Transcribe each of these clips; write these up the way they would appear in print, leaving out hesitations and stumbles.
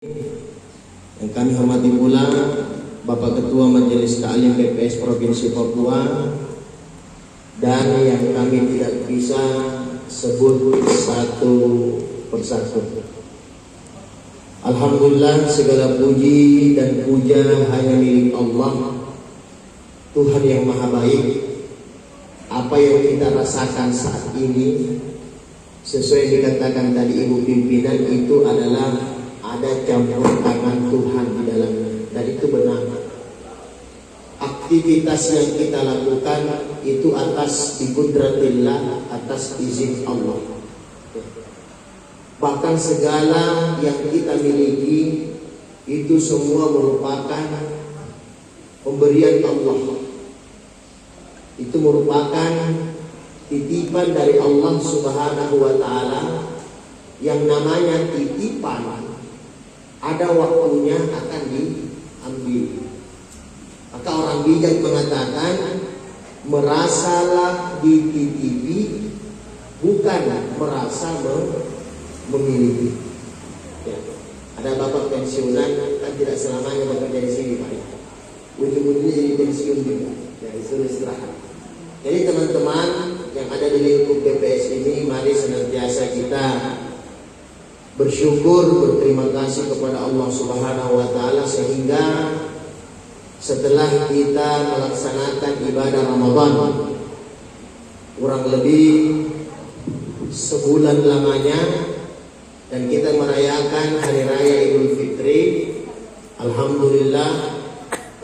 Yang kami hormati pula Bapak Ketua Majelis Ta'lim PPS Provinsi Papua, dan yang kami tidak bisa sebut satu persatu. Alhamdulillah, segala puji dan puja hanya milik Allah, Tuhan yang Maha Baik. Apa yang kita rasakan saat ini, sesuai dikatakan tadi Ibu Pimpinan, itu adalah ada campur tangan Tuhan di dalamnya, dan itu benar. Aktivitas yang kita lakukan itu atas biqudratillah, atas izin Allah. Bahkan segala yang kita miliki itu semua merupakan pemberian Allah. Itu merupakan titipan dari Allah Subhanahu wa Ta'ala. Yang namanya titipan ada waktunya akan diambil. Maka orang bijak mengatakan, merasalah dititipi, bukan merasa memiliki. Ya. Ada bapak pensiunan kan tidak selamanya bekerja di sini, Pak. Ujung-ujungnya jadi pensiun juga. Ya, disuruh istirahat. Jadi teman-teman yang ada di lingkup BPS ini, mari senantiasa kita bersyukur, berterima kasih kepada Allah Subhanahu wa Ta'ala, sehingga setelah kita melaksanakan ibadah Ramadan kurang lebih sebulan lamanya, dan kita merayakan hari raya Idul Fitri, alhamdulillah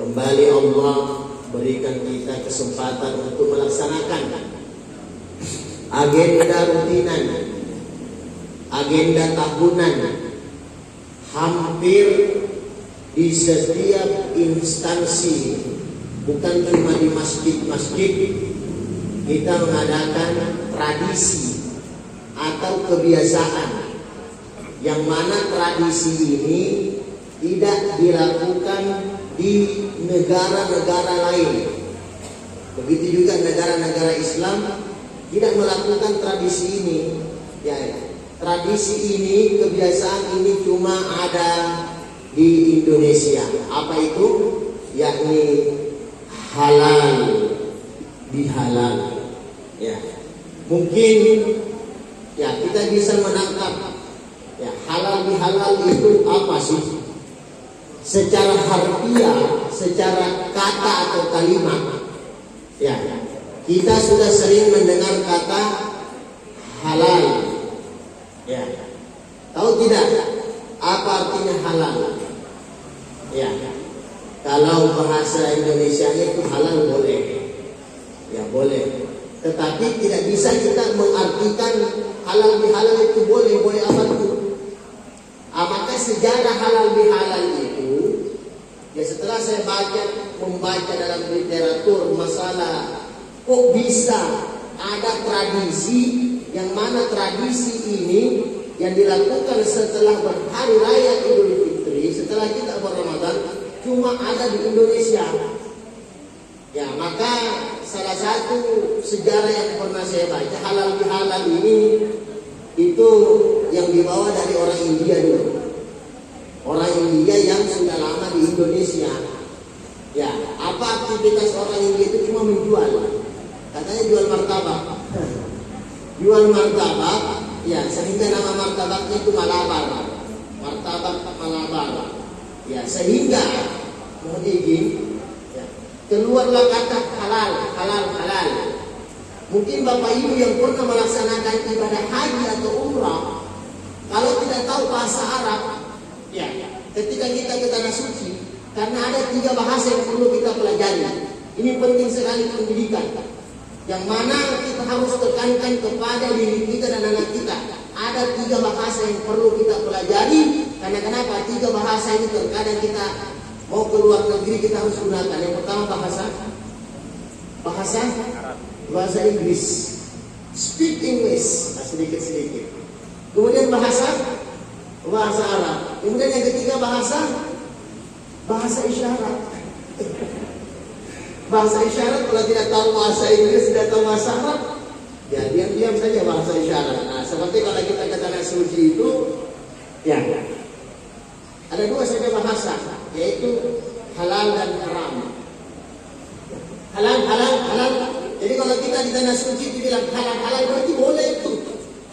kembali Allah berikan kita kesempatan untuk melaksanakan agenda rutinan, agenda tahunan. Hampir di setiap instansi, bukan cuma di masjid-masjid, kita mengadakan tradisi atau kebiasaan, yang mana tradisi ini tidak dilakukan di negara-negara lain. Begitu juga negara-negara Islam tidak melakukan tradisi ini. Ya, tradisi ini, kebiasaan ini cuma ada di Indonesia. Apa itu? Yakni halal bihalal. Ya, mungkin ya kita bisa menangkap ya halal bihalal itu apa sih? Secara harfiah, secara kata atau kalimat, ya kita sudah sering mendengar kata halal. Ya, tahu tidak apa artinya halal? Ya, kalau bahasa Indonesia itu halal boleh, ya boleh. Tetapi tidak bisa kita mengartikan halal bihalal itu boleh apa itu. Maka sejarah halal bihalal itu, ya setelah saya membaca dalam literatur masalah kok bisa ada tradisi, yang mana tradisi ini yang dilakukan setelah berhari raya Idul Fitri, setelah kita berRamadan, cuma ada di Indonesia. Ya, maka salah satu sejarah yang pernah saya baca, halal bihalal ini itu yang dibawa dari orang India dulu. Orang India yang sudah lama di Indonesia. Ya, apa aktivitas orang India itu? Cuma menjual. Katanya jual martabak. Jual martabak, ya, sehingga nama martabaknya itu Malabar. Martabak Malabar. Ya, sehingga kemudian ya, keluarlah kata halal, halal, halal. Mungkin Bapak Ibu yang pernah melaksanakan ibadah haji atau umrah, kalau tidak tahu bahasa Arab, ya, ketika kita ke tanah suci, karena ada 3 bahasa yang perlu kita pelajari. Ini penting sekali pendidikan, yang mana kita harus tekankan kepada diri kita dan anak kita. Ada 3 bahasa yang perlu kita pelajari. Karena kenapa? 3 bahasa ini terkadang kita mau keluar negeri kita harus gunakan. Yang pertama bahasa Inggris, speak English, sedikit-sedikit. Kemudian bahasa Arab. Kemudian yang ketiga bahasa isyarat. Bahasa isyarat, kalau tidak tahu bahasa Inggris, tidak tahu bahasa Arab, ya diam-diam saja bahasa isyarat. Nah, seperti kalau kita ke tanah suci itu, ya Ada dua saja bahasa, yaitu halal dan haram. Halal, halal, halal. Jadi kalau kita di tanah suci itu bilang halal, halal berarti boleh itu.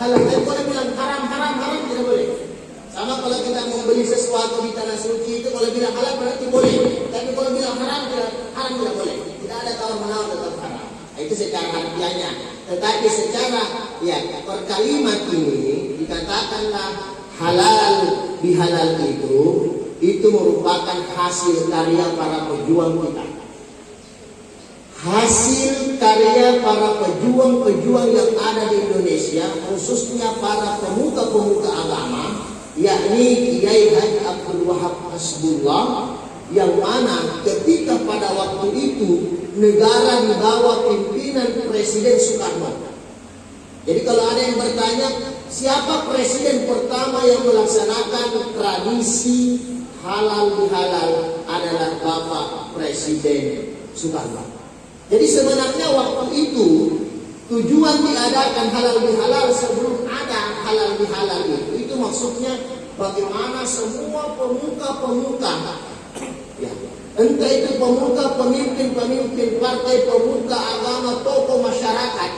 Halal, tapi kalau bilang haram, haram, haram tidak boleh. Sama kalau kita membeli sesuatu di tanah suci itu kalau bilang halal berarti boleh. Tapi kalau bilang haram tidak boleh. Tidak ada tawar menawar tetap haram. Nah, itu secara harfiahnya. Tetapi secara per kalimat ini dikatakanlah halal bihalal itu merupakan hasil karya para pejuang kita. Hasil karya para pejuang-pejuang yang ada di Indonesia, khususnya para pemuka-pemuka agama, yakni Kiai Haji Abdul Wahab Hasbullah, yang mana ketika pada waktu itu negara di bawah pimpinan Presiden Soekarno. Jadi kalau ada yang bertanya, siapa presiden pertama yang melaksanakan tradisi halal bihalal, adalah Bapak Presiden Soekarno. Jadi sebenarnya waktu itu tujuan diadakan halal bihalal sebelum ada halal bihalal itu maksudnya bagaimana semua pemuka-pemuka, entah itu pemuka, pemimpin-pemimpin partai, pemuka agama, tokoh masyarakat,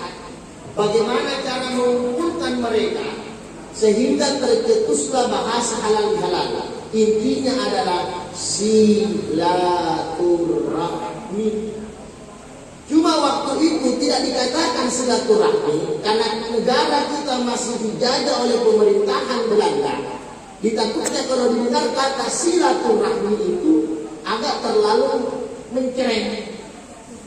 bagaimana cara mengumpulkan mereka sehingga tercetuslah bahasa halal bihalal. Intinya adalah silaturahmi. Cuma waktu itu tidak dikatakan silaturahmi karena negara kita masih dijajah oleh pemerintahan Belanda. Ditakutnya kalau didengar kata silaturahmi itu agak terlalu mencereng.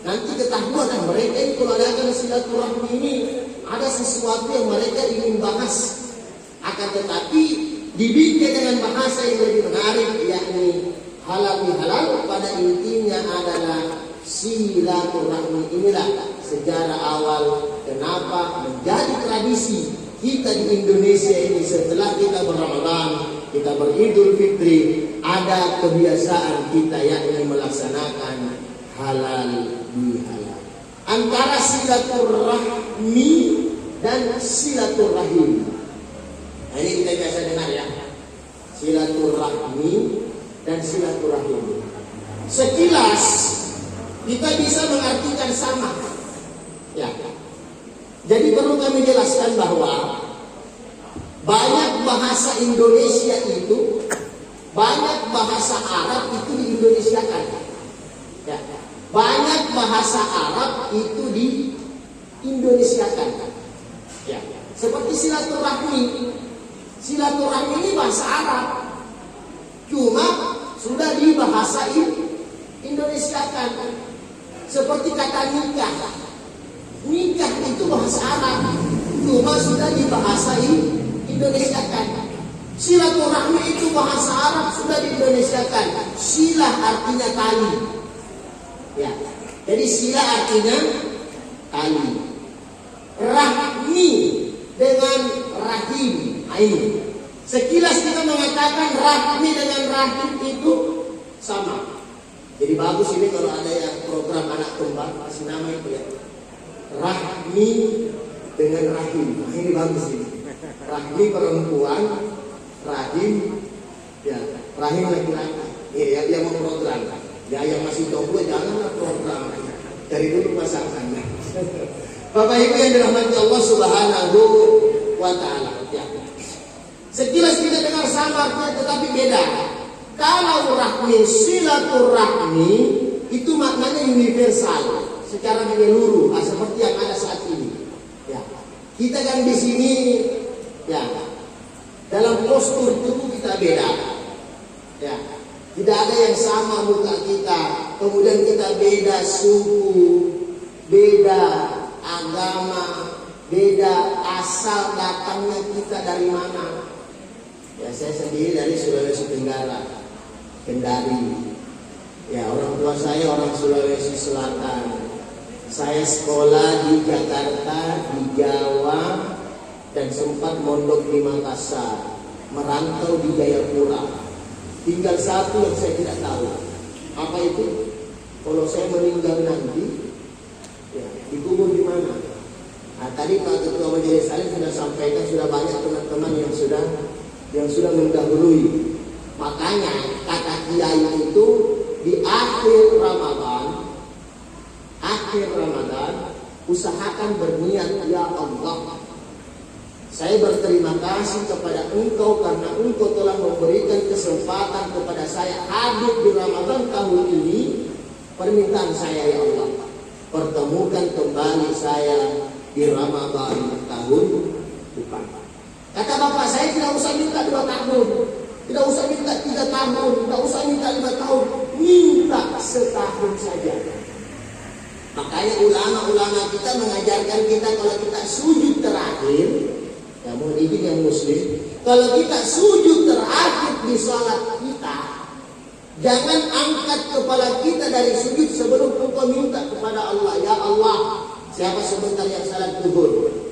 Nanti ketahuan mereka ini kalau ada silaturahmi ini ada sesuatu yang mereka ingin bahas. Akan tetapi dibikin dengan bahasa yang lebih menarik, yakni halal bihalal, pada intinya adalah silaturahmi. Inilah sejarah awal kenapa menjadi tradisi kita di Indonesia ini. Setelah kita berRamadan, kita beridul fitri, ada kebiasaan kita yakni melaksanakan halal bihalal. Antara silaturahmi dan silaturahim. Nah, ini kita biasa dengar ya, silaturahmi dan silaturahim. Sekilas kita bisa mengartikan sama, ya. Jadi perlu kami jelaskan bahwa banyak bahasa Indonesia itu, banyak bahasa Arab itu di-Indonesiakan, ya. Banyak bahasa Arab itu di-Indonesiakan, ya. Seperti silaturahmi. Silaturahmi ini bahasa Arab, cuma sudah dibahasa Indonesiakan. Seperti kata nikah. Nikah itu bahasa Arab, cuma sudah dibahasa Indonesiakan. Silaturahmi itu bahasa Arab, sudah di-Indonesiakan. Silah artinya tali, ya. Jadi sila artinya tali. Rahmi dengan rahim. Ini sekilas kita mengatakan rahmi dengan rahim itu sama. Jadi bagus ini kalau ada yang program anak kembar kasih nama itu ya, rahmi dengan rahim. Nah, ini bagus ini. Rahmi perempuan, rahim ya, rahim laki-laki. Ya, yang mau program. Ya, yang masih jomblo janganlah program. Dari dulu pasangannya. Bapak Ibu yang dirahmati Allah Subhanahu wa taala. Ya. Sekilas kita dengar sama artinya tetapi beda. Kalau rahmi, silaturahmi itu maknanya universal, secara menyeluruh, seperti yang ada saat ini. Ya. Kita kan di sini, ya, dalam postur tubuh kita beda. Ya. Tidak ada yang sama muka kita. Kemudian kita beda suku, beda agama, beda asal datangnya kita dari mana. Ya, saya sendiri dari Sulawesi Tenggara, Kendari. Ya, orang tua saya orang Sulawesi Selatan. Saya sekolah di Jakarta, di Jawa, dan sempat mondok di Makassar, merantau di Jayapura. Tinggal satu yang saya tidak tahu, apa itu? Kalau saya meninggal nanti, ya, dikubur di mana? Nah, tadi Pak Ketua Majelis Salim sudah sampaikan, sudah banyak teman-teman yang sudah mendahului. Makanya kata kiai itu di akhir Ramadan usahakan berniat, ya Allah, saya berterima kasih kepada Engkau karena Engkau telah memberikan kesempatan kepada saya hadir di Ramadan tahun ini. Permintaan saya, ya Allah, pertemukan kembali saya di Ramadan tahun depan. Kata bapak, saya tidak usah minta 2 tahun, tidak usah minta 3 tahun, tidak usah minta 5 tahun, minta setahun saja. Makanya ulama-ulama kita mengajarkan kita kalau kita sujud terakhir, ya mohon izin yang muslim, kalau kita sujud terakhir di salat kita, jangan angkat kepala kita dari sujud sebelum engkau minta kepada Allah, ya Allah, siapa sebentar yang salat zuhur,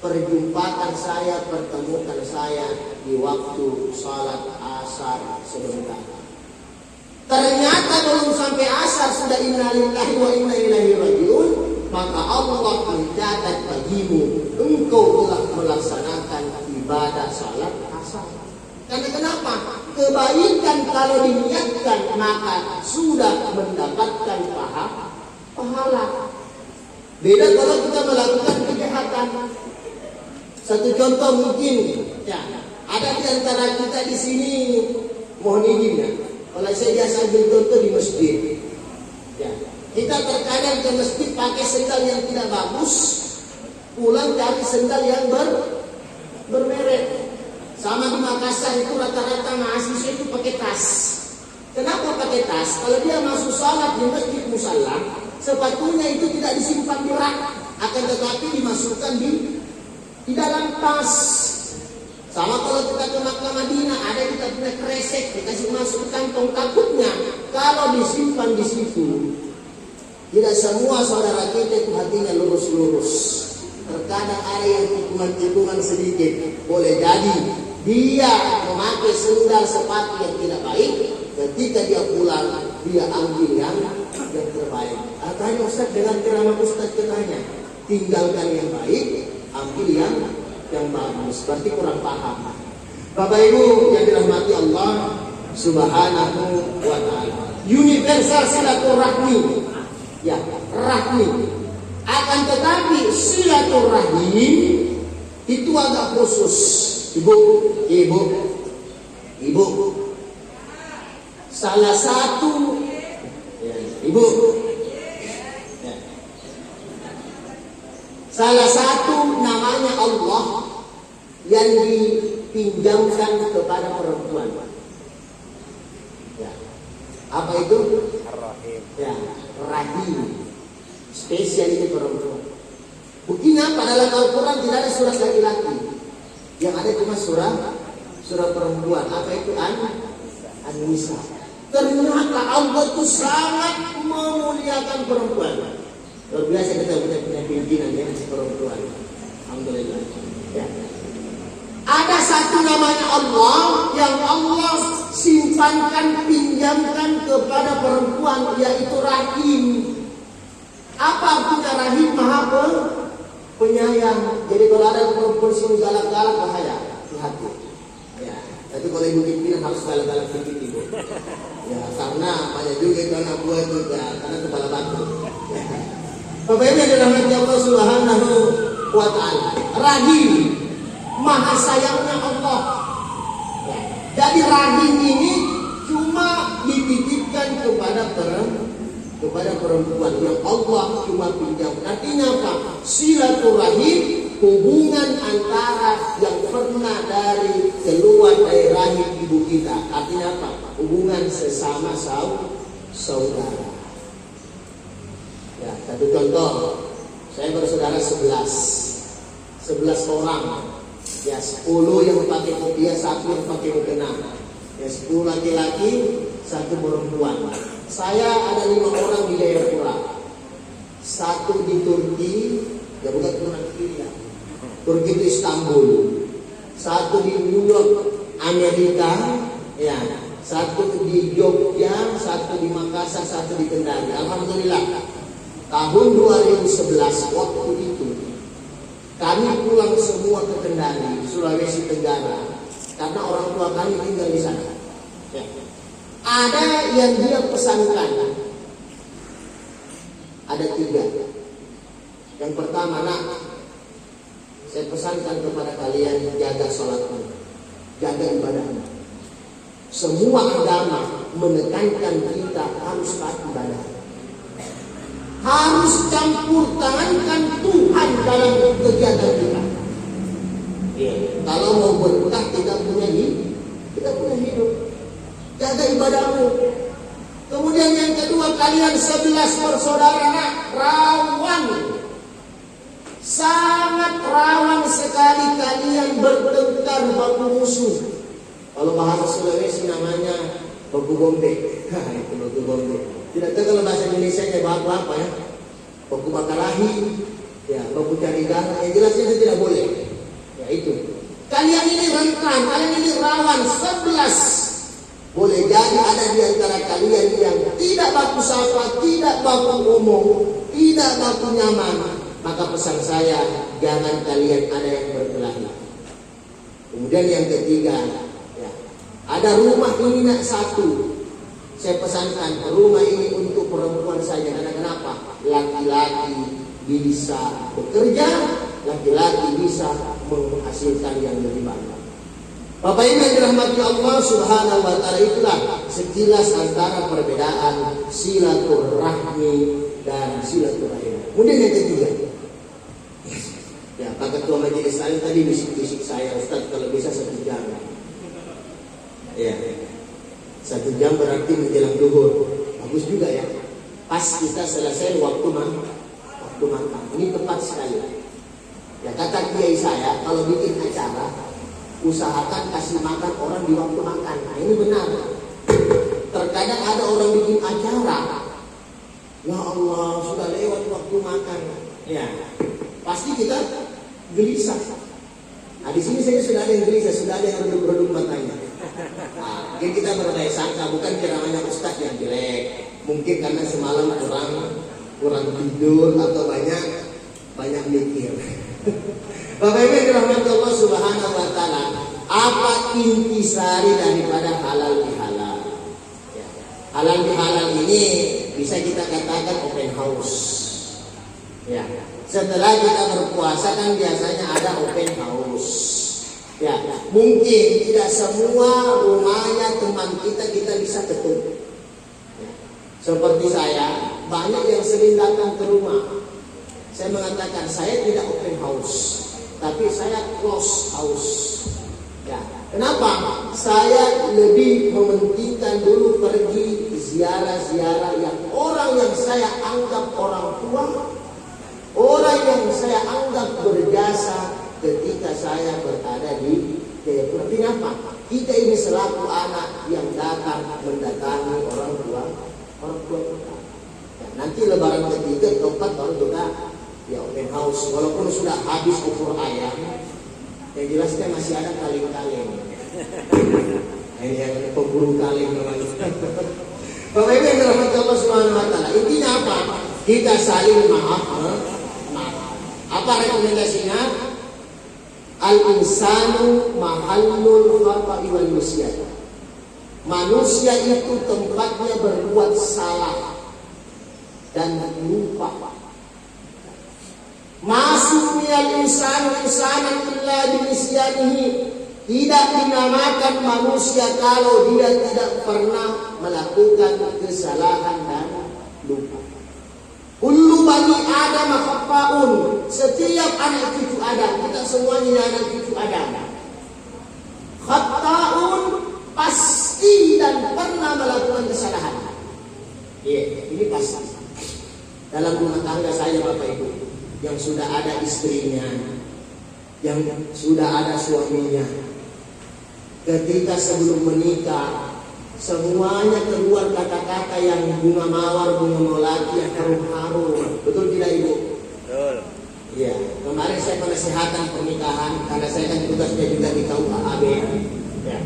perjumpaan saya, pertemukan saya di waktu salat asar sebentar. Ternyata belum sampai asar sudah inna lillahi wa inna ilaihi rajiun, maka Allah mencatat bagimu engkau telah melaksanakan ibadah salat asar. Karena kenapa? Kebaikan kalau diniatkan maka sudah mendapatkan pahala. Beda kalau kita melakukan kejahatan. Satu contoh mungkin, ya, ada di antara kita di sini, mohon izin ya, kalau saya biasa ambil contoh di masjid, ya, kita terkadang ke masjid pakai sendal yang tidak bagus, pulang cari sendal yang bermerek. Sama di Makassar itu rata-rata mahasiswa itu pakai tas. Kenapa pakai tas? Kalau dia masuk salat di masjid musalla, sepatunya itu tidak disimpan di rak, akan tetapi dimasukkan di dalam tas. Sama kalau kita ke Makkah Madinah, ada kita punya kresek, dikasih masuk kantong, takutnya kalau disimpan di situ, tidak semua saudara kita itu hatinya lurus-lurus. Terkadang ada yang tikungan-tikungan sedikit. Boleh jadi dia memakai sendal sepatu yang tidak baik, ketika dia pulang dia ambil yang terbaik. Tanya Ustaz, dengan ceramah Ustaz katanya tinggalkan yang baik, ambil yang bagus. Berarti kurang paham. Bapak Ibu yang dirahmati Allah Subhanahu wa ta'ala, universal silaturahmi, ya, rahmi. Akan tetapi silaturahim itu agak khusus. Ibu, salah satu, ya, ibu, ya, salah satu namanya Allah yang dipinjamkan kepada perempuan. Ya. Apa itu? Ar-Rahim. Ya, Rahim. Spesial ini perempuan. Buktinya apa? Dalam Al-Quran tidak ada surah laki-laki, yang ada cuma surah perempuan. Apa itu? An-Nisa. Ternyata Allah itu sangat memuliakan perempuan. Luar biasa kita punya pimpinan yang perempuan. Alhamdulillah. Ya. Ada satu namanya Allah yang Allah simpankan, pinjamkan kepada perempuan, yaitu Rahim. Apa artinya Rahim? Maha penyayang. Jadi kalau ada perempuan sini galak-galak, bahaya, hati. Ya. Tapi kalau ibu pimpinan harus galak-galak sedikit ibu. Ya, karena banyak juga itu anak buah juga, karena kepala batu. Ya. Bapak Ibu yang dirahmati Allah Subhanahu wa ta'ala, Rahim, maha sayangnya Allah. Ya. Jadi Rahim ini cuma dititipkan kepada perempuan yang Allah cuma pinjam. Artinya apa? Silaturahim, hubungan antara yang pernah dari keluar dari rahim ibu kita. Artinya apa? Hubungan sesama saudara. Ya, satu contoh, saya bersaudara 11 orang. Ya, 10 yang pakai kopiah, 1 yang pakai mukena. Ya, 10 laki-laki, 1 perempuan. Saya ada 5 orang di Jayapura, 1 di Turki, ya bukan orang kiri ya, Turki itu Istanbul, 1 di New York, Amerika, ya, 1 di Jogja, 1 di Makassar, 1 di Kendari. Alhamdulillah, tahun 2011 waktu itu kami pulang semua ke Kendari, Sulawesi Tenggara, karena orang tua kami tinggal di sana. Ya. Ada yang dia pesankan, ada 3. Yang pertama, nak, saya pesankan kepada kalian jaga sholatmu, jaga ibadahmu. Semua agama menekankan kita harus taat ibadah, harus campur tangankan Tuhan dalam kegiatan kita. Kalau mau berkah kita punya hidup, jaga ibadahmu. Kemudian yang kedua, kalian 11 bersaudara rawan, sangat rawan sekali kalian bertengkar baku musuh. Kalau bahasa Sulawesi namanya baku gombe. Itu baku gombe. Tidak tahu kalau bahasa Indonesia nya baku apa ya? Baku bakalahi, ya baku cari garam. Yang jelasnya itu tidak boleh. Ya itu. Kalian ini rentan, kalian ini rawan 11. Boleh jadi ada di antara kalian yang tidak baku sapa, tidak baku ngomong, tidak baku nyaman. Maka pesan saya, jangan kalian ada yang berkelahi. Kemudian yang ketiga, ya, ada rumah ini nak 1. Saya pesankan rumah ini untuk perempuan saja. Karena kenapa? Laki-laki bisa bekerja, laki-laki bisa menghasilkan yang lebih banyak. Bapak Ibu yang dirahmati Allah Subhanahu wa taala, itulah sekilas antara perbedaan silaturahmi dan silaturahim. Kemudian yang ketiga, ya Pak Ketua Majelis Taklim tadi bisik-bisik saya, Ustaz kalau bisa 1 jam. Ya, 1 jam berarti menjelang duhur. Bagus juga ya. Pas kita selesai waktu makan. Ini tepat sekali. Ya kata kiai saya, kalau bikin acara usahakan kasih makan orang di waktu makan. Nah ini benar. Terkadang ada orang bikin acara, ya Allah sudah lewat waktu makan. Ya pasti kita gelisah. Nah di sini saya sudah ada yang gelisah, sudah ada yang redup-redup matanya. Nah, mungkin kita berdaya sangka bukan ceramahnya Ustaz yang jelek, mungkin karena semalam kurang tidur atau banyak mikir. Bapak Ibu yang dirahmati Allah Subhanahu wa taala, apa intisari daripada halal bihalal? Ya. Halal bihalal ini bisa kita katakan open house. Ya. Setelah kita berpuasa kan biasanya ada open house. Ya, mungkin tidak semua rumahnya teman kita bisa ketemu. Ya. Seperti saya, banyak yang sering datang ke rumah. Saya mengatakan saya tidak open house, tapi saya close house. Ya, kenapa? Saya lebih mementingkan dulu pergi ziarah-ziarah yang orang yang saya anggap orang tua, orang yang saya anggap berjasa ketika saya berada di Jayapura. Kenapa? Kita ini selaku anak yang datang mendatangi orang tua kita. Ya, nanti lebaran ketiga, keempat baru kita ya open house, walaupun sudah habis ukur ayam, yang jelasnya masih ada kaleng-kaleng. Ini yang pemburu kaleng namanya. Bapak Ibu yang dirahmati Allah Subhanahu wa taala, intinya apa? Kita saling maaf. Apa rekomendasinya? Al-insanu mahallul khata'i wal nisyan. Manusia itu tempatnya berbuat salah dan lupa. Masuk minal insanu insanan illa binisyanihi. Tidak dinamakan manusia kalau dia tidak pernah melakukan kesalahan dan lupa. Kullu bani Adam khata'un. Setiap anak cucu Adam, kita semuanya anak cucu Adam, khata'un, pasti dan pernah melakukan kesalahan. Iya, ini pasti. Dalam rumah tangga saya Bapak Ibu, yang sudah ada istrinya, yang sudah ada suaminya, ketika sebelum menikah, semuanya keluar kata-kata yang bunga mawar, bunga melati, yang harum-harum. Betul tidak Ibu? Betul. Iya. Kemarin saya penasihatan pernikahan, karena saya kan tugasnya juga di KUHAB. Ya.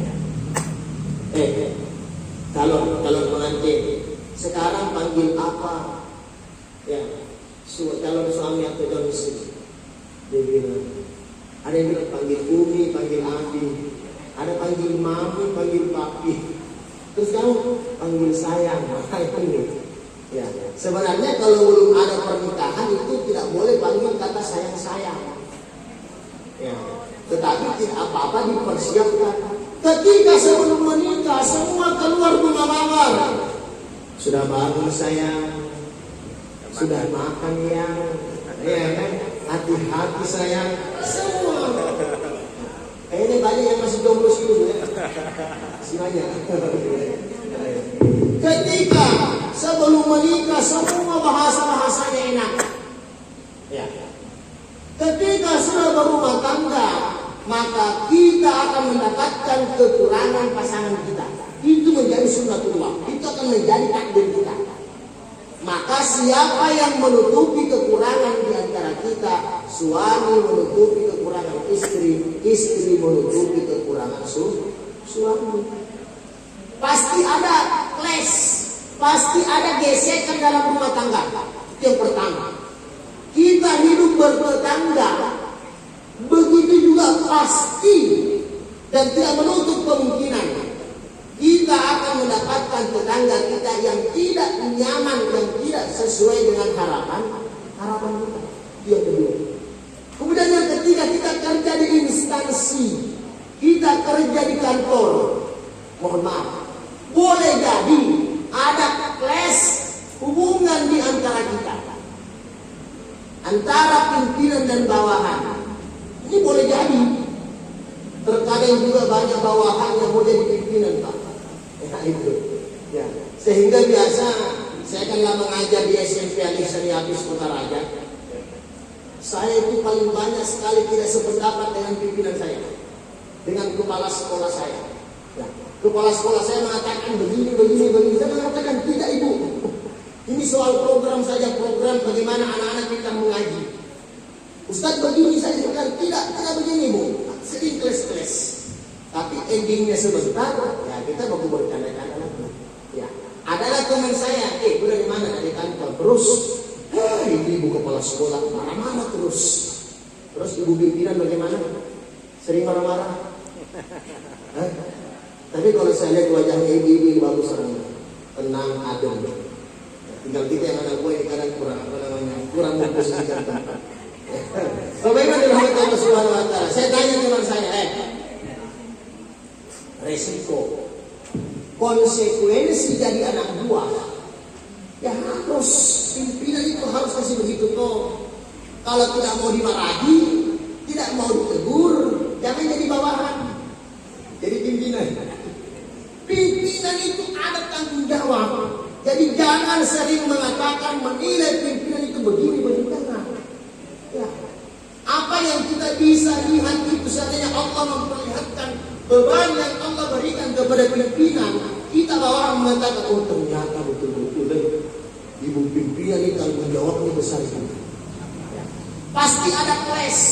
Calon pengantin, sekarang panggil apa? Ya. Calon suami atau calon istri. Dia bilang, ada yang bilang panggil Umi, panggil Abi, ada panggil Mami, panggil Papi. Terus kamu panggil sayang, ini. Ya, sebenarnya kalau belum ada pernikahan itu tidak boleh panggil kata sayang-sayang. Ya, tetapi tidak apa-apa dipersiapkan. Ketika sebelum menikah semua keluar bunga mawar. Sudah bangun sayang, sudah makan ya kan? Hati-hati sayang, semua. Kayaknya banyak yang masih jomblo sih ya. Semuanya. Ketika sebelum menikah semua bahasa-bahasanya enak. Ya. Ketika sudah berumah tangga, maka kita akan mendapatkan kekurangan pasangan kita. Itu menjadi sunnatullah. Itu akan menjadi takdir kita. Maka siapa yang menutupi kekurangan di antara kita, suami menutupi kekurangan istri, istri menutupi kekurangan suami. Pasti ada clash, pasti ada gesekan dalam rumah tangga. Itu yang pertama. Kita hidup bertetangga, begitu juga pasti dan tidak menutup kemungkinan kita akan mendapatkan tetangga kita yang tidak nyaman, yang tidak sesuai dengan harapan kita. Yang kedua. Kemudian yang ketiga, kita kerja di instansi, kita kerja di kantor. Mohon maaf, boleh jadi ada clash hubungan di antara kita, antara pimpinan dan bawahan. Ini boleh jadi. Terkadang juga banyak bawahan yang mau jadi pimpinan, Pak. Ya, itu. Ya. Sehingga biasa saya kan lama mengajar di SMP Alisari Habis Kota Raja. Saya itu paling banyak sekali tidak sependapat dengan pimpinan saya, dengan kepala sekolah saya. Ya. Kepala sekolah saya mengatakan begini. Saya mengatakan tidak, Ibu. Ini soal program saja, program bagaimana anak-anak kita mengaji. Ustaz begini, saya bilang tidak begini, Bu. Sering kles-kles. Tapi endingnya sebentar, ya kita baru bercanda-canda lagi. Ya. Adalah teman saya, udah dari mana? Dari kantor. Terus, ibu kepala sekolah marah-marah terus. Terus ibu pimpinan bagaimana? Sering marah-marah. Tapi kalau saya lihat wajahnya ibu-ibu bagus orangnya, tenang, adem. Tinggal kita yang anak gue ini kadang kurang memposisikan tempat. Bagaimana dirahmati Allah Subhanahu wa taala? Saya tanya teman saya, resiko, konsekuensi jadi anak buah, ya harus pimpinan itu harus kasih begitu toh. Kalau tidak mau dimarahi, tidak mau ditegur, jangan jadi bawahan, jadi pimpinan. Pimpinan itu ada tanggung jawab. Jadi jangan sering mengatakan menilai pimpinan itu begini. Ya. Apa yang kita bisa lihat itu seandainya Allah memperlihatkan beban yang Allah berikan kepada pimpinan, kita bawa mengatakan, oh ternyata betul-betul ibu pimpinan ini tanggung jawabnya besar juga. Ya. Pasti ada clash.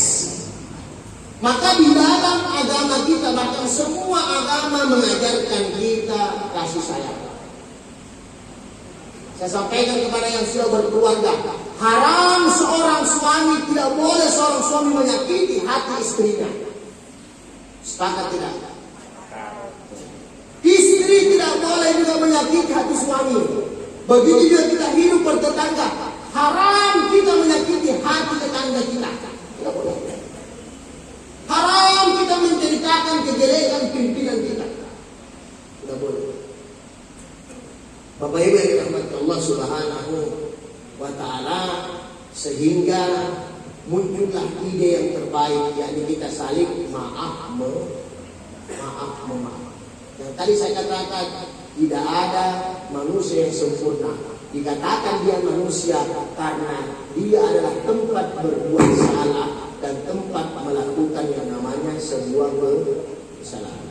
Maka di dalam agama kita, bahkan semua agama mengajarkan kita kasih sayang. Saya sampaikan kepada yang sudah berkeluarga, haram seorang suami, tidak boleh seorang suami menyakiti hati istrinya. Sepakat tidak? Istri tidak boleh juga menyakiti hati suami. Begitu juga kita hidup bertetangga, haram kita menyakiti hati tetangga kita. Tidak boleh. Haram kita menceritakan kejelekan pimpinan kita. Tidak boleh. Bapak Ibu yang dirahmati Allah Subhanahu wa taala, sehingga muncullah ide yang terbaik, yakni kita saling maaf memaaf. Yang tadi saya katakan, tidak ada manusia yang sempurna. Dikatakan dia manusia karena dia adalah tempat berbuat salah dan tempat melakukan yang namanya sebuah kesalahan.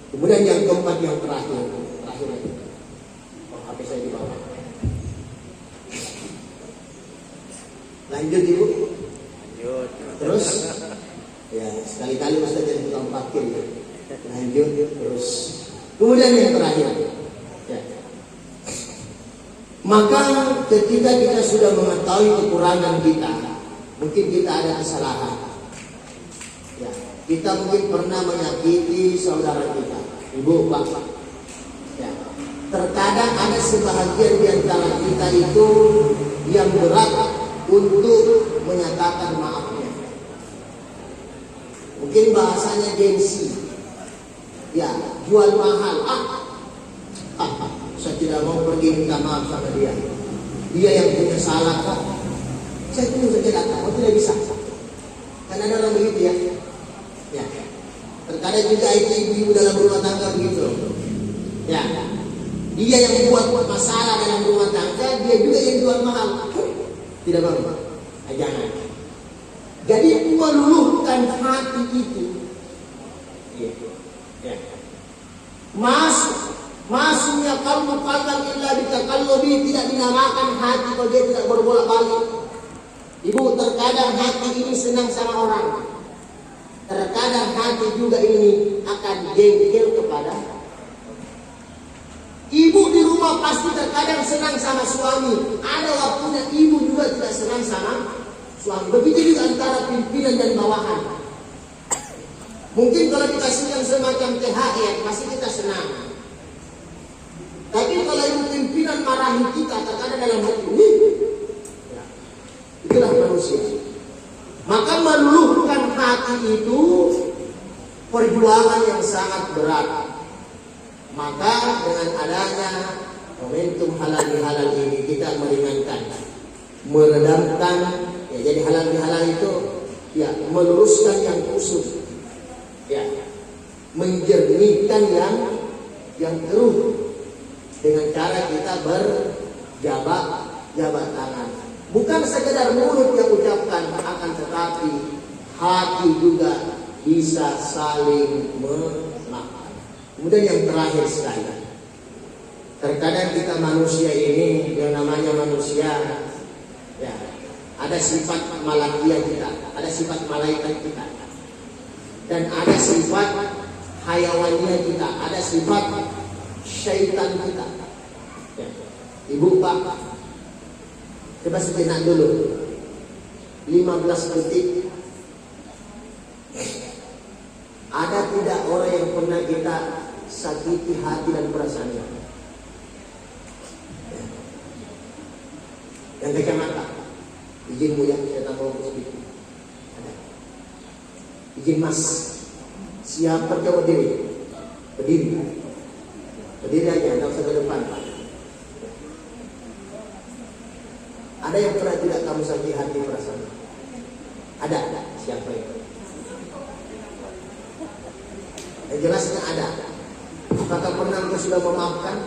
Kemudian yang keempat, yang terakhir. HP saya di bawah. Lanjut Ibu. Lanjut. Terus, ya sekali-kali Ustaz jadi tukang parkir ya. Lanjut terus. Kemudian yang terakhir. Ya. Maka ketika kita sudah mengetahui kekurangan kita, mungkin kita ada kesalahan. Ya, kita mungkin pernah menyakiti saudara kita, Ibu, Pak. Ya. Terkadang ada sebahagian di antara kita itu yang berat untuk menyatakan maafnya. Mungkin bahasanya gengsi. Ya, jual mahal. Saya tidak mau pergi minta maaf sama dia. Dia yang punya salah kok. Saya tunggu saja datang. Tidak bisa. Kan ada orang begitu ya. Ya. Terkadang juga ibu-ibu dalam rumah tangga begitu. Ya. Dia yang buat masalah dalam rumah tangga, dia juga yang jual mahal. Tidak mau. Jangan. Jadi meluluhkan hati itu. Ya. Masuknya kalbu kalbang illa bitakallubi, tidak dinamakan hati kalau dia tidak berbolak-balik. Ibu, terkadang hati ini senang sama orang. Terkadang hati juga ini akan jengkel kepada. Ibu di rumah pasti terkadang senang sama suami. Ada waktunya ibu juga tidak senang sama suami. Begitu juga antara pimpinan dan bawahan. Mungkin kalau dikasih yang semacam THR pasti kita senang. Tapi kalau ibu pimpinan marahi kita, terkadang dalam hati ini, itulah manusia. Maka meluluhkan hati itu perjuangan yang sangat berat. Maka dengan adanya momentum halal bihalal ini kita meringankan, meredamkan. Ya, jadi halal bihalal itu ya meluruskan yang kusut, ya menjernihkan yang keruh dengan cara kita berjabat tangan. Bukan sekedar mulut yang ucapkan, akan tetapi hati juga bisa saling memaafkan. Kemudian yang terakhir sekali, terkadang kita manusia ini yang namanya manusia, ya ada sifat malakiyah kita, ada sifat malaikat kita, dan ada sifat hayawaniyah kita, ada sifat syaitan kita. Ya. Ibu Pak, coba sejenak dulu 15 detik. Ada tidak orang yang pernah kita sakiti hati dan perasaannya? Ya. Yang kacamata, izinmu ya, saya tak mau sedikit. Ada. Izin Mas, siapa coba berdiri? Berdiri aja, tidak usah ke depan. Ada yang pernah tidak kamu sakiti hati perasaan? Ada. Siapa itu? Yang jelasnya ada. Apakah pernah engkau sudah memaafkan?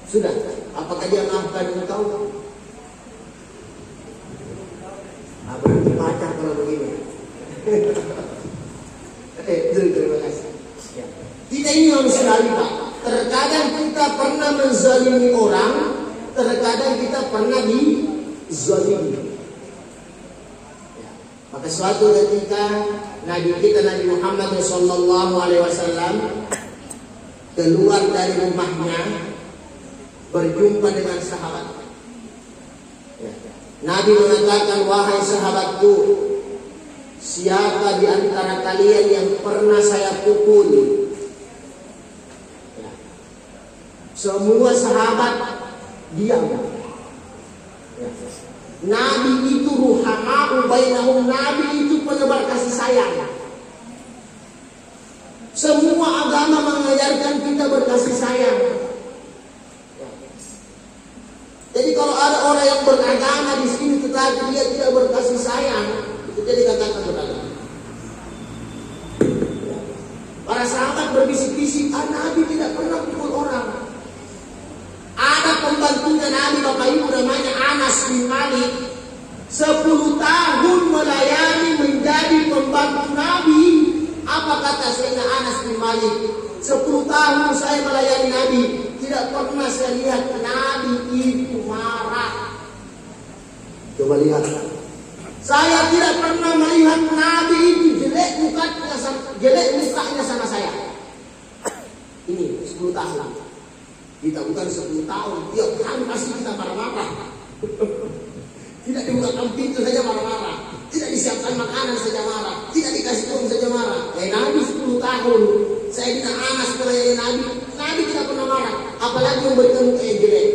Sudah. Apakah dia maafkan engkau? Berarti pacar kalau begini. Terima kasih. Ya. Kita ini manusia Pak. Terkadang kita pernah menzalimi orang, terkadang kita pernah dizalimi. Ya. Maka suatu ketika Nabi kita Nabi Muhammad SAW keluar dari rumahnya berjumpa dengan sahabat. Ya. Nabi mengatakan, wahai sahabatku, siapa di antara kalian yang pernah saya pukul? Ya. Semua sahabat diam. Ya. Nabi itu ruhama'u bainahum, Nabi itu penebar kasih sayang. Semua agama mengajarkan kita berkasih sayang. Ya. Jadi kalau ada orang yang beragama di sini tetapi dia tidak berkasih sayang, itu jadi katakan beragama. Ya. Para sahabat berbisik-bisik, Nabi tidak pernah pukul orang. Ada pembantunya Nabi, Bapak Ibu, namanya Anas bin Malik. 10 tahun melayani menjadi pembantu Nabi. Apa kata Sayyidina Anas bin Malik? 10 tahun saya melayani Nabi, tidak pernah saya lihat Nabi itu marah. Coba lihat. Saya tidak pernah melihat Nabi itu jelek mukanya sama saya. Ini 10 tahun. Kita bukan 10 tahun, tiap hari pasti kita marah-marah. Tidak dibukakan pintu saja marah-marah, tidak disiapkan makanan saja marah, tidak dikasih uang saja marah. Nabi 10 tahun, Sayyidina Anas melayani Nabi, apalagi memberikan muka yang jelek.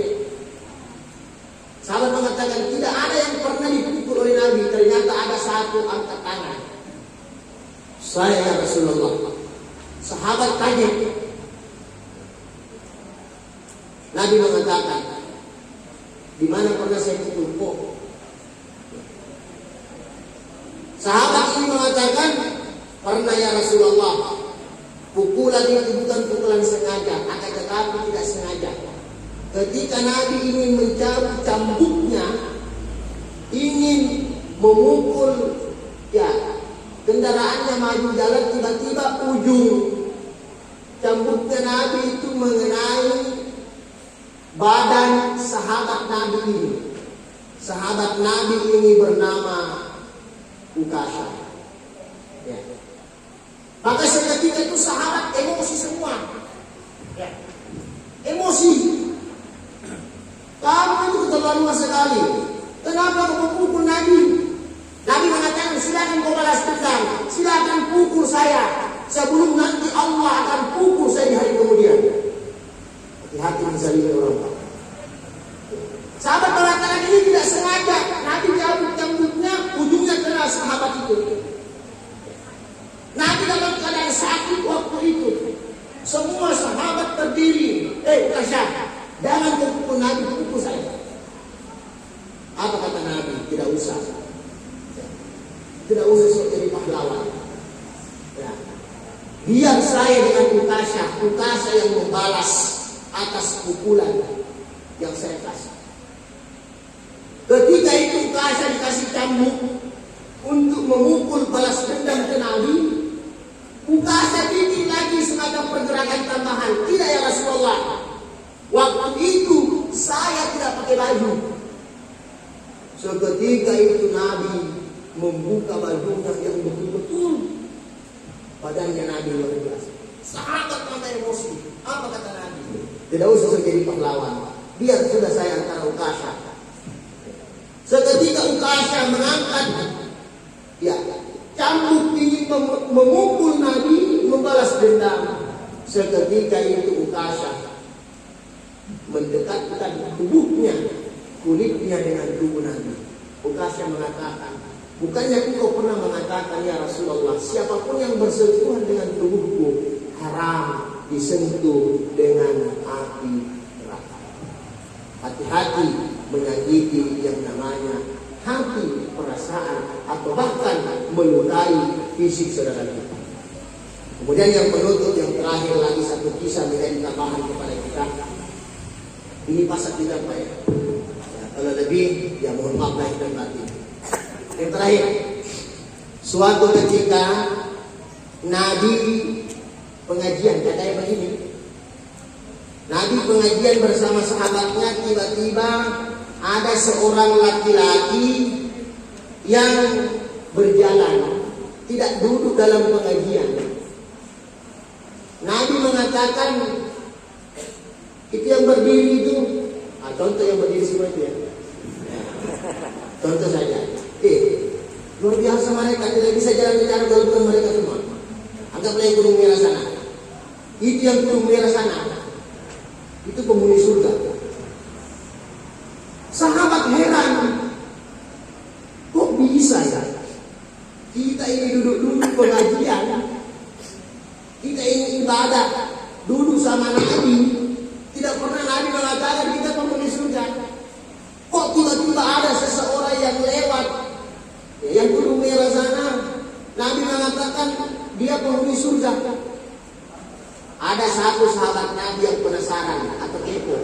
Sahabat mengatakan tidak ada yang pernah dipukul oleh Nabi. Ternyata ada satu angkat tangan. Saya ya Rasulullah. Sahabat kaget. Nabi mengatakan, di mana pernah saya pukul? Sahabat ini mengatakan, pernah ya Rasulullah. Pukulan itu bukan pukulan sengaja, akan tetapi tidak sengaja. Ketika Nabi ingin mencabut cambuknya, ingin memukul ya kendaraannya maju jalan, tiba-tiba ujung cambuknya Nabi itu mengenai badan sahabat Nabi ini. Sahabat Nabi ini bernama Ukasha. Ya. Maka seketika itu sahabat emosi semua. Ya. Emosi. Kamu itu keterlaluan sekali. Kenapa kau pukul Nabi? Nabi mengatakan silakan kau balas dendam, silakan pukul saya. Sebelum nanti Allah akan pukul saya di hari kemudian. Hati-hati menzalimi orang. Sahabat mengatakan ini tidak sengaja. Nabi cabut cambuknya, ujungnya kena sahabat itu. Nabi dalam keadaan sakit waktu itu. Semua sahabat berdiri. Ukasha, jangan kau pukul Nabi, pukul saya. Apa kata Nabi? Tidak usah. Tidak usah sok jadi pahlawan. Ya. Biar saya dengan Ukasha yang membalas atas pukulan yang saya kasih. Ketika itu Ukasha dikasih cambuk untuk memukul balas dendam ke Nabi. Ukasha bikin lagi semacam pergerakan tambahan. Tidak ya Rasulullah. Waktu itu saya tidak pakai baju. Seketika itu Nabi membuka bajunya yang betul-betul badannya Nabi luar biasa. Sahabat mata emosi. Apa kata Nabi? Tidak usah jadi pahlawan. Biar sudah saya antara Ukasha. Seketika Ukasha mengangkat ya cambuk ingin memukul Nabi, membalas dendam. Seketika itu Ukasha mendekatkan tubuhnya, kulitnya dengan tubuh Nabi. Ukasha mengatakan, bukannya engkau pernah mengatakan ya Rasulullah, siapapun yang bersentuhan dengan tubuhku haram disentuh dengan api neraka. Hati-hati menyakiti yang namanya hati, perasaan, atau bahkan melukai fisik saudara kita. Kemudian yang penutup, yang terakhir lagi satu kisah menjadi tambahan kepada kita. Ini pasal kita Pak ya. Kalau lebih, ya mohon maaf lahir dan batin. Yang terakhir, suatu ketika Nabi pengajian, katanya begini. Nabi pengajian bersama sahabatnya, tiba-tiba ada seorang laki-laki yang berjalan, tidak duduk dalam pengajian. Nabi mengatakan, itu yang berdiri itu, contoh yang berdiri semua itu ya. Contoh saja. Luar biasa mereka, tidak bisa jalan bicara gabungan mereka semua. Anggaplah yang gunung merah sana. Itu yang gunung merah sana. Itu penghuni surga. Sahabat heran. Kok bisa ya? Kita ini duduk-duduk pengajian. Kita ini ibadah. Duduk sama Nabi. Tidak pernah Nabi mengatakan kita penghuni surga. Kok tiba-tiba ada seseorang yang lewat yang gunung merah sana, Nabi mengatakan dia penghuni surga. Ada satu sahabat Nabi yang penasaran atau kepo.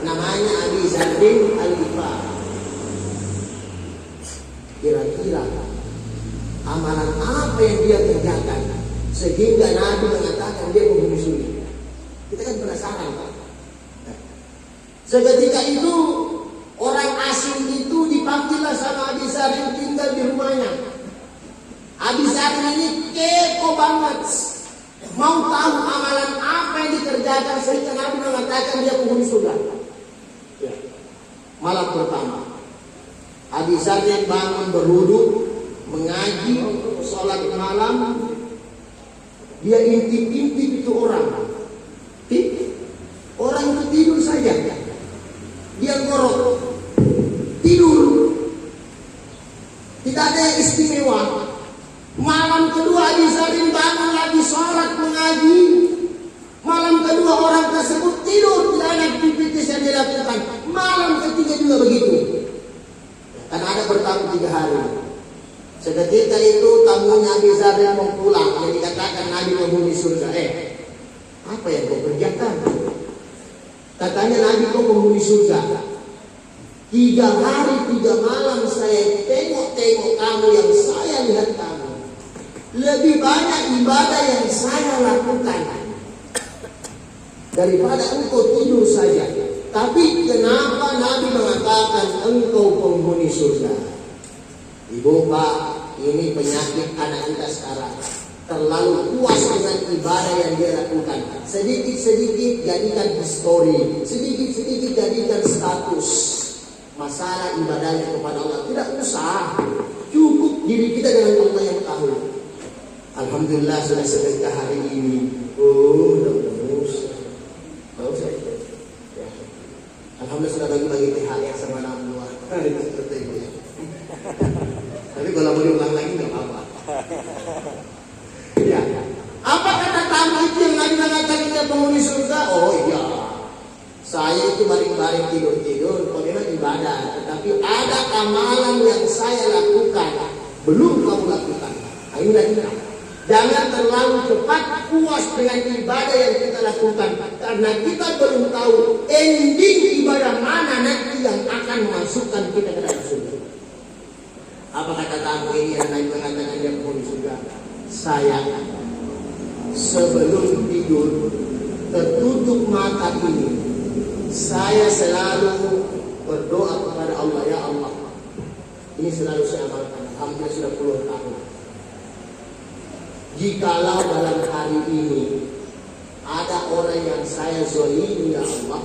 Namanya Abi Zardin Al-Ghifari. Kira-kira amalan apa yang dia kerjakan sehingga Nabi mengatakan dia penghuni surga? Kita kan penasaran Pak. Seketika itu orang asing itu dipanggillah sama Abi Zardin tinggal di rumahnya. Abi Zardin ini kepo banget, mau tahu amalan apa yang dikerjakan sehingga Nabi mengatakan dia penghuni surga. Ya. Malam pertama, Abi Zardin bangun berwudu, mengaji, sholat malam. Dia intip-intip itu orang. Orang untuk tidur saja. Dia ngorok, tidur. Tidak ada yang istimewa. Malam kedua Abi Zarin bangun lagi sholat mengaji. Malam kedua orang tersebut tidur, tidak ada aktivitas yang dilakukan. Malam ketiga juga begitu. Karena ada bertamu 3 hari. Seketika itu tamunya Abi Zarin mau pulang. Yang dikatakan Nabi penghuni surga. Apa yang kau kerjakan? Katanya Nabi kau penghuni surga. 3 hari 3 malam saya tengok-tengok kamu, yang saya lihat kamu lebih banyak ibadah yang saya lakukan daripada engkau tidur saja. Tapi kenapa Nabi mengatakan engkau penghuni surga? Ibu, Pak, ini penyakit anak kita sekarang. Terlalu puas dengan ibadah yang dia lakukan. Sedikit-sedikit jadikan histori, sedikit-sedikit jadikan status. Masalah ibadahnya kepada Allah tidak usah. Cukup diri kita dengan Allah yang tahu. Alhamdulillah sudah sedekah hari ini. Tidak usah. Ya. Alhamdulillah sudah bagi-bagi THR sama anak buah. Tapi kalau mau diulang lagi nggak apa-apa. Ya. Apa kata tamu itu yang Nabi mengatakan kita penghuni surga? Oh iya, saya itu baring-baring tidur-tidur, kalau memang ibadah. Tetapi ada amalan yang saya lakukan belum kamu lakukan. Inilah kita. Jangan terlalu cepat puas dengan ibadah yang kita lakukan, karena kita belum tahu ending ibadah mana nanti yang akan memasukkan kita ke dalam surga. Apa kata tamu ini yang Nabi mengatakan dia penghuni surga? Saya sebelum tidur tertutup mata ini, saya selalu berdoa kepada Allah, ya Allah, ini selalu saya amalkan. Alhamdulillah sudah puluhan tahun. Jikalau dalam hari ini ada orang yang saya zalimi, ya Allah,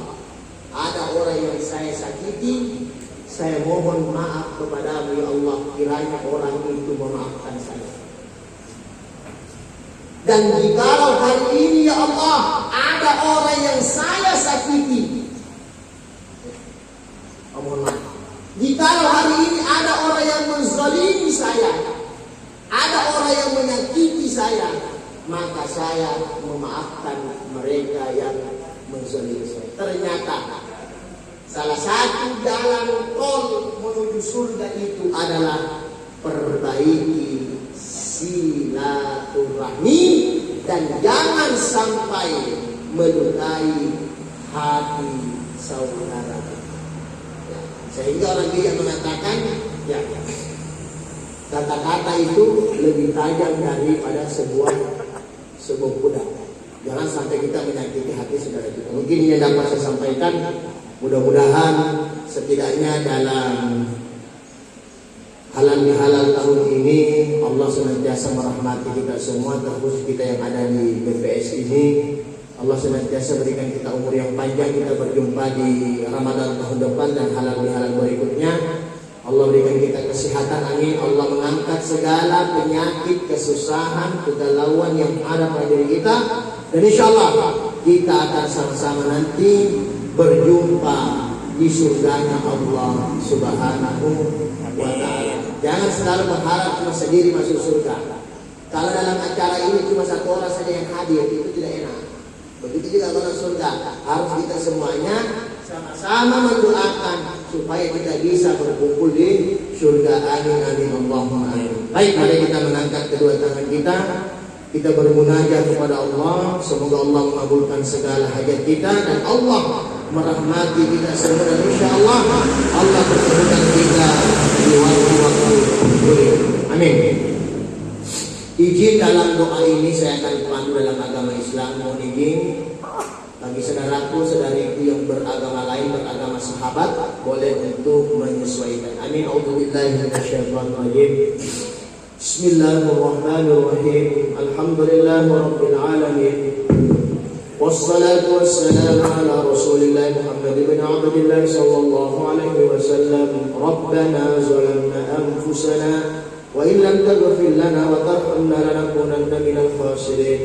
ada orang yang saya sakiti, saya mohon maaf kepadamu, ya Allah, kiranya orang itu memaafkan saya. Dan jikalau hari ini, ya Allah, ada orang yang saya sakiti, mohon maaf. Jikalau hari ini ada orang yang menzalimi saya, ada orang yang menyakiti saya, maka saya memaafkan mereka yang menzalimi saya. Ternyata salah satu jalan tol menuju surga itu adalah perbaiki silaturahmi dan jangan sampai melukai hati saudara. Sehingga orang bijak mengatakan, ya, kata-kata itu lebih tajam daripada sebuah pedang. Jangan sampai kita menyakiti hati saudara kita. Mungkin ini yang dapat saya sampaikan. Mudah-mudahan setidaknya dalam halal bihalal tahun ini Allah senantiasa merahmati kita semua, terkhusus kita yang ada di BPS ini. Allah senantiasa berikan kita umur yang panjang, kita berjumpa di Ramadan tahun depan dan halal bihalal berikutnya. Allah berikan kita kesehatan, amin. Allah mengangkat segala penyakit, kesusahan, kegalauan yang ada pada diri kita. Dan insya Allah kita akan sama-sama nanti berjumpa di surganya Allah Subhanahu wa ta'ala. Jangan selalu berharap cuma sendiri masuk surga. Kalau dalam acara ini cuma satu orang saja yang hadir, itu tidak enak. Begitu juga kalau surga, harus kita semuanya sama-sama mendoakan supaya kita bisa berkumpul di surga. Amin amin Allahumma amin. Baik, mari kita mengangkat kedua tangan kita bermunajat kepada Allah. Semoga Allah mengabulkan segala hajat kita dan Allah merahmati kita semua, dan insyaallah Allah pertemukan kita di waktu-waktu mulia. Amin. Izin dalam doa ini saya akan pandu dalam agama Islam. Mohon izin bagi saudaraku, saudariku yang beragama lain, beragama sahabat, boleh untuk menyesuaikan. Amin. A'udzubillahi minasyaitonirrajim. Bismillahirrahmanirrahim. Alhamdulillahirabbil alamin. Wassalatu wassalamu ala Rasulillah Muhammad bin Abdillah sallallahu alaihi wasallam. Rabbana zalamna anfusana wa in lam taghfir lana wa tarhamna lanakunanna minal khasirin.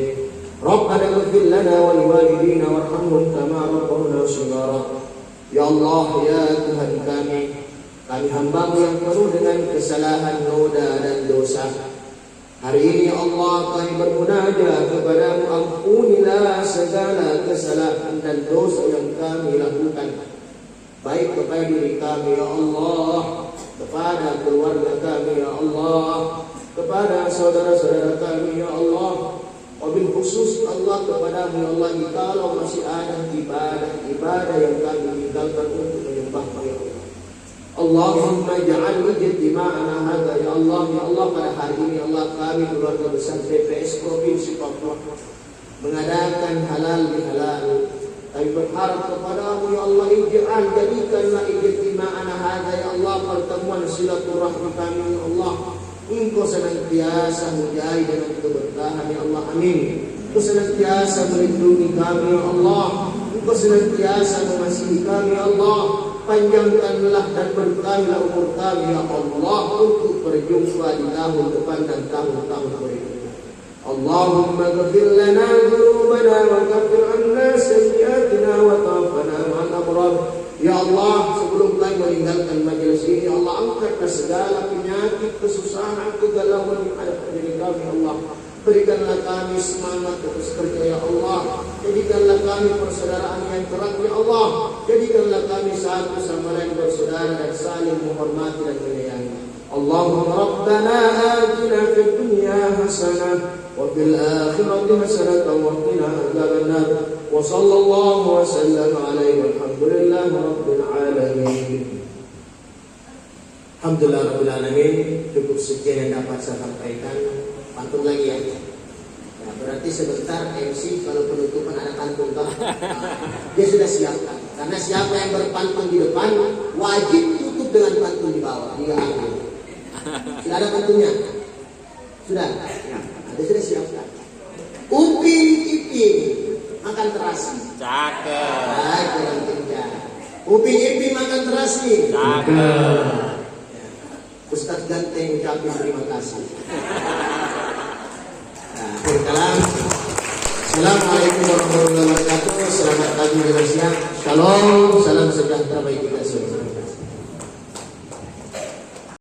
Rabbana ighfir lana wa liwalidina warhamhum kama rabbawna shighara. Ya Allah, ya Tuhan kami hamba-Mu yang penuh dengan kesalahan, noda dan dosa. Hari ini ya Allah kami bermunajat kepada-Mu, ampunilah segala kesalahan dan dosa yang kami lakukan, baik kepada diri kami ya Allah, kepada keluarga kami ya Allah, kepada saudara-saudara kami ya Allah, wabil khusus Allah kepada-Mu ya Allah, kalau masih ada ibadah yang kami tinggalkan untuk menyembah-Mu ya Allah. Allahumma ja'al ijtima'ana hadza ya Allah pada hari ini Allah kami keluarga besar PPS Provinsi Papua mengadakan halal bihalal. Kami berharap kepada-Mu ya Allah, jadikanlah ijtima'ana hadza ya Allah pertemuan silaturahmi kami ya Allah. Engkau senantiasa mujahi dengan keberkahan ya Allah, amin. Engkau senantiasa melindungi kami ya Allah, Engkau senantiasa mengasihi kami ya Allah. Panjangkanlah dan berkahilah umur kami ya Allah untuk berjumpa di tahun depan dan tahun-tahun berikutnya. Allahumma ghfir lana dhunubana wa kaffir 'anna sayyi'atina wa tawaffana ma'al abrar. Ya Allah, sebelum kami meninggalkan majelis ini, Allah angkatlah segala penyakit, kesusahan, kegalauan yang ada pada diri kami, Allah. Berikanlah kami semangat terus kerja ya Allah. Jadikanlah kami persaudaraan yang erat ya Allah. Jadikanlah kami satu sama lain bersaudara dan saling menghormati dan menyayangi. Allahumma rabbana atina fid dunya hasanah wa fil akhirati hasanah wa qina adzabannar. Wa sallallahu wa sallam alaihi walhamdulillahi rabbil alamin. Alhamdulillah rabbil alamin. Cukup sekian yang dapat saya sampaikan. Pantun lagi ya. Ya, berarti sebentar MC kalau penutupan ada pantun toh. Dia sudah siapkan. Karena siapa yang berpantun di depan wajib tutup dengan pantun di bawah. Dia akhir. Sudah ada pantunnya? Sudah. Ya, ada sudah siapkan. Upin ipin makan terasi. Cakep. Baik, kurang kencang. Upin ipin makan terasi. Cakep. Ya. Ustaz Ganteng ucapin terima kasih. Berkalam. Assalamualaikum warahmatullahi wabarakatuh. Selamat pagi dan siang. Shalom, salam sejahtera bagi kita